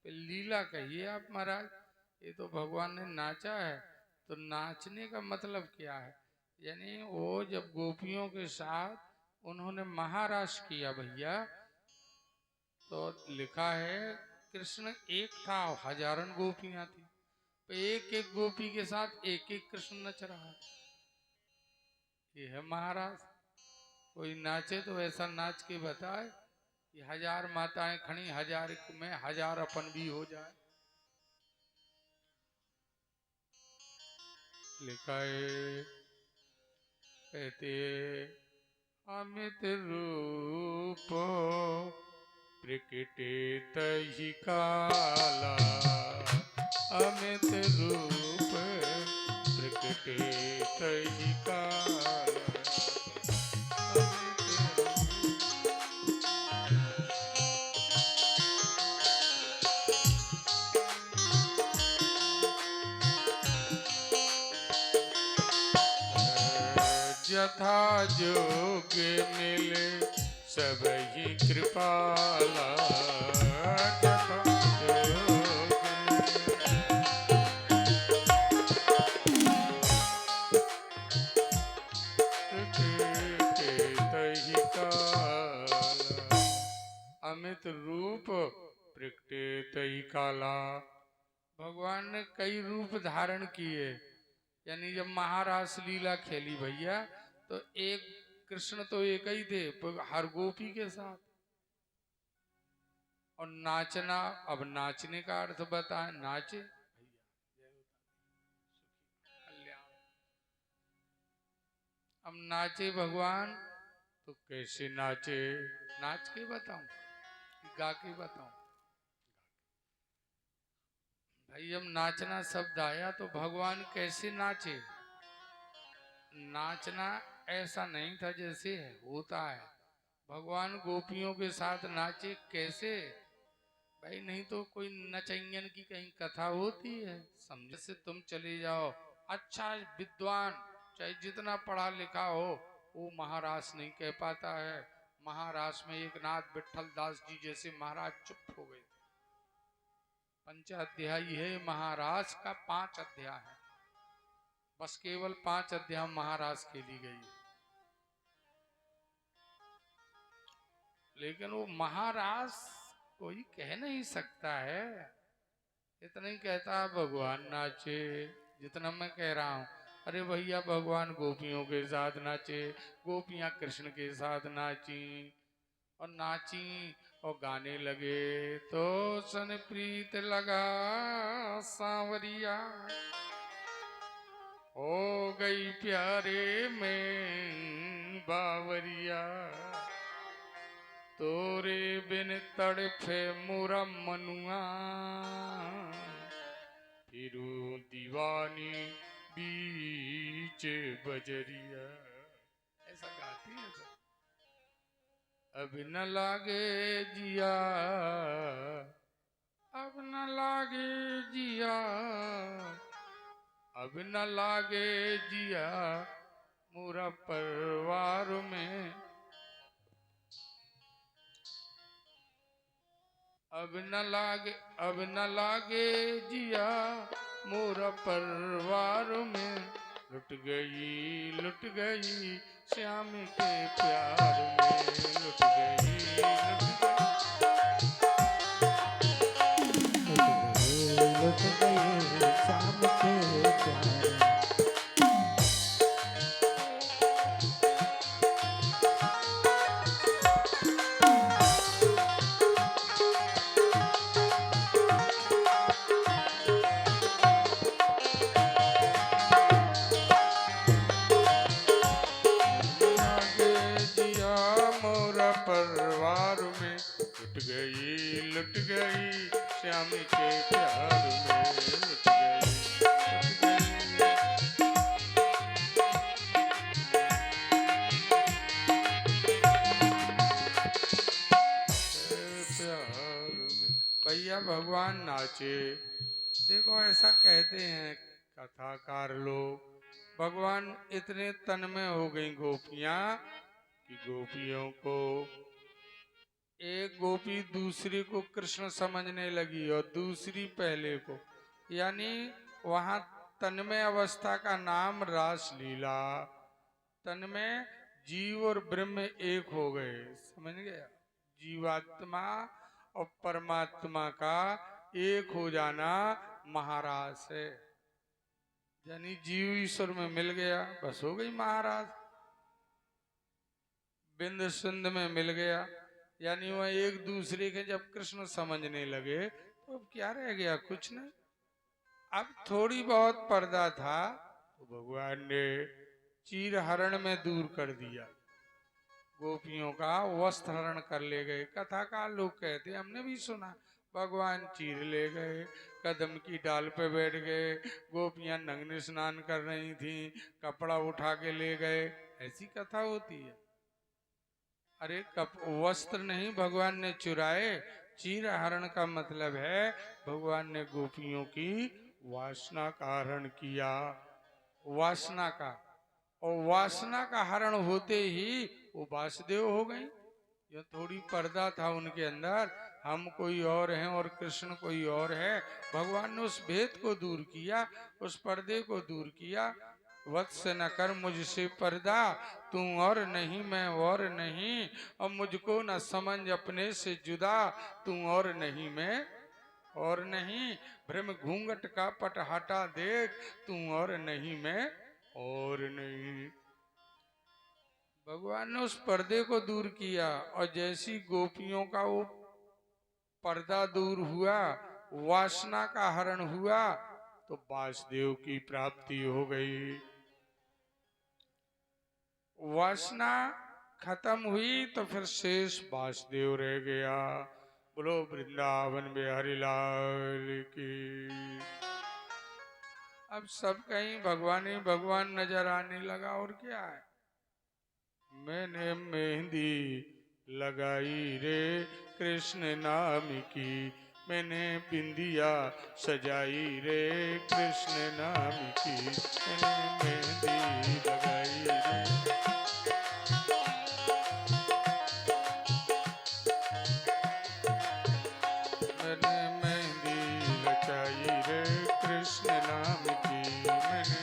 लीला कहिए आप महाराज, ये तो भगवान ने नाचा है। तो नाचने का मतलब क्या है? यानी वो जब गोपियों के साथ उन्होंने महारास किया भैया, तो लिखा है कृष्ण एक था, हजारन गोपियां थी, तो एक एक गोपी के साथ एक एक कृष्ण नच रहा है। ये है महाराज। कोई नाचे तो ऐसा नाच के बताए कि हजार माताएं खड़ी, हजार में हजार अपन भी हो जाए। लिखा है, कहते अमित रूप प्रकटे तहि काला, अमित रूप प्रकटे तहि काला। यथा जोग मिले सब ही कृपाला, यथा जोग प्रकटे तहि काला, अमित रूप प्रकटे तहि काला। भगवान ने कई रूप धारण किए। यानी जब महारास लीला खेली भैया, तो एक कृष्ण तो एक ही थे हर गोपी के साथ। और नाचना, अब नाचने का अर्थ बताएं, नाचे भैया, कल्याण। अब नाचे भगवान तो कैसे नाचे? नाच के बताऊं कि गा के बताऊं? भाई जब नाचना शब्द आया तो भगवान कैसे नाचे? नाचना ऐसा नहीं था जैसे होता है। भगवान गोपियों के साथ नाचे कैसे? भाई नहीं तो कोई नचैयन की कहीं कथा होती है? समझे से तुम चले जाओ, अच्छा विद्वान चाहे जितना पढ़ा लिखा हो, वो महारास नहीं कह पाता है। महारास में एक नाथ विठल दास जी जैसे महाराज चुप हो गए थे। पंचाध्यायी है महाराज का, 5 अध्याय है, बस केवल 5 अध्याय महाराज के लिए गई। लेकिन वो महाराज कोई कह नहीं सकता है। इतना ही कहता है भगवान नाचे, जितना मैं कह रहा हूं। अरे भैया भगवान गोपियों के साथ नाचे, गोपियां कृष्ण के साथ नाची और नाची और गाने लगे तो सन प्रीत लगा सांवरिया, हो गई प्यारे में बावरिया, तोरे बिन तड़फे मुरा मनुआ, फिरू दीवानी बीच बजरिया। ऐसा गाती है सब। अब न लागे जिया, अब न लागे जिया, अब न लागे जिया मुरा परिवार में, अब न लागे, अब न लागे जिया मोरा परिवार में, लुट गई श्याम के प्यार में, लुट गई श्याम के प्यार। परिवार में, लुट गई श्याम के प्यार में, लुट गई, लुट गई। प्यार में भैया भगवान नाचे। देखो ऐसा कहते हैं कथाकार लोग, भगवान इतने तन में हो गई गोपियां कि गोपियों को एक गोपी दूसरी को कृष्ण समझने लगी और दूसरी पहले को, यानी वहां तन्मय अवस्था का नाम रास लीला। तन्मय जीव और ब्रह्म एक हो गए, समझ गया? जीवात्मा और परमात्मा का एक हो जाना महारास है। यानी जीव ईश्वर में मिल गया, बस हो गई महाराज। बिंद सिंध में मिल गया, यानी वह एक दूसरे के जब कृष्ण समझने लगे तो अब क्या रह गया? कुछ नहीं। अब थोड़ी बहुत पर्दा था तो भगवान ने चीर हरण में दूर कर दिया। गोपियों का वस्त्र हरण कर ले गए। कथाकार लोग कहते, हमने भी सुना, भगवान चीर ले गए, कदम की डाल पे बैठ गए, गोपियां नग्न स्नान कर रही थी, कपड़ा उठा के ले गए, ऐसी कथा होती है। अरे वस्त्र नहीं भगवान ने चुराए, चीर हरण का मतलब है भगवान ने गोपियों की वासना का हरण किया, वासना का। और वासना का हरण होते ही वो वासुदेव हो गई। जो थोड़ी पर्दा था उनके अंदर, हम कोई और हैं और कृष्ण कोई और है, भगवान ने उस भेद को दूर किया, उस पर्दे को दूर किया। वत्स न कर मुझसे पर्दा, तू और नहीं मैं और नहीं, और मुझको न समझ अपने से जुदा, तू और नहीं मैं और नहीं। भ्रम घूंघट का पट हटा देख, तू और नहीं मैं और नहीं। भगवान ने उस पर्दे को दूर किया, और जैसी गोपियों का वो पर्दा दूर हुआ, वासना का हरण हुआ, तो वासुदेव की प्राप्ति हो गई। वासना खत्म हुई तो फिर शेष वासुदेव रह गया। बोलो वृंदावन बिहारी लाल की। अब सब कहीं भगवान ही भगवान नजर आने लगा, और क्या है? मैंने मेहंदी लगाई रे कृष्ण नाम की, मैंने बिंदिया सजाई रे कृष्ण नाम की, मैंने मेहंदी लगाई रे। मैंने मेहंदी रचाई रे कृष्ण नाम की, मैंने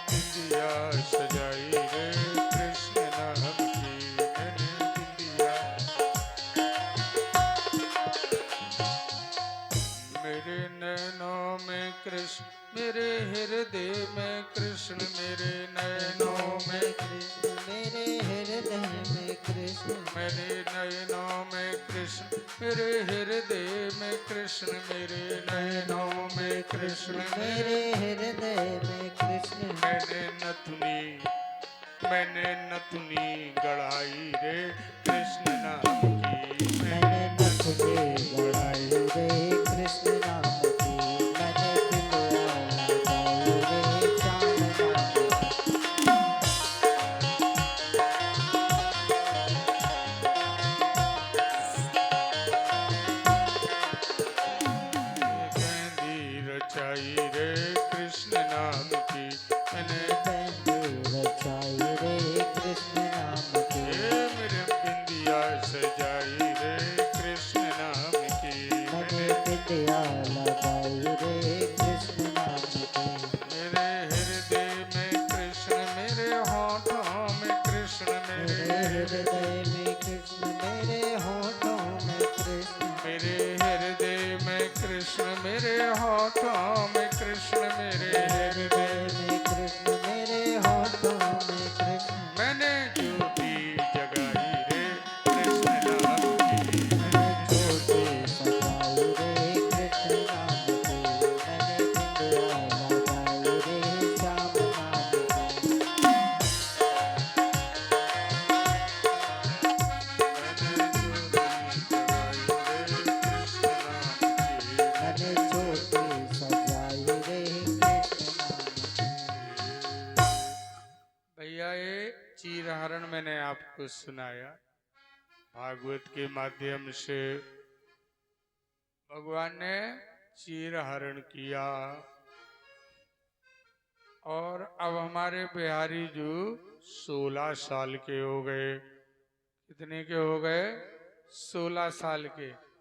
बिंदिया सजाई रे कृष्ण नाम की, मैंने बिंदिया। मेरे नैनों में कृष्ण, मेरे हृदय में कृष्ण, मेरे नैनों में कृष्ण मेरे हृदय में कृष्ण, मेरे नयनों में कृष्ण, मेरे हृदय में कृष्ण, मेरे नयनों में कृष्ण, मेरे हृदय में कृष्ण। मैंने नथुनी गढ़ाई रे कृष्ण नाम की, मैंने नथुनी गढ़ाई रे कृष्ण नाम की, मैंने बिंदिया लगाई रे श्याम नाम की। मेहंदी रचाई रे कृष्ण नाम की, मैंने मेहंदी रचाई रे कृष्ण नाम की, मेरे बिंदिया सजाई रे कृष्ण नाम की, मैंने बिंदिया लगाई रे कृष्ण नाम की। मेरे हृदय में कृष्ण, मेरे होठों में कृष्ण, मेरे हृदय में कृष्ण, मेरे होठों में कृष्ण, मेरे हृदय में कृष्ण, मेरे होठों में कृष्ण, मेरे हृदय में कृष्ण, मेरे होठों में कृष्ण। मैंने ज्योति जगाई रे कृष्ण नाम की, मैंने ज्योति सजाई रे कृष्ण नाम की, मैंने बिंदिया लगाई रे श्याम नाम की। मैंने ज्योति सजाई रे कृष्ण नाम की। भैया ये चीरहरण मैंने आपको सुनाया भागवत के माध्यम से। भगवान ने चीरहरण किया, और अब हमारे बिहारी जो 16 साल के हो गए। कितने के हो गए? 16 साल के।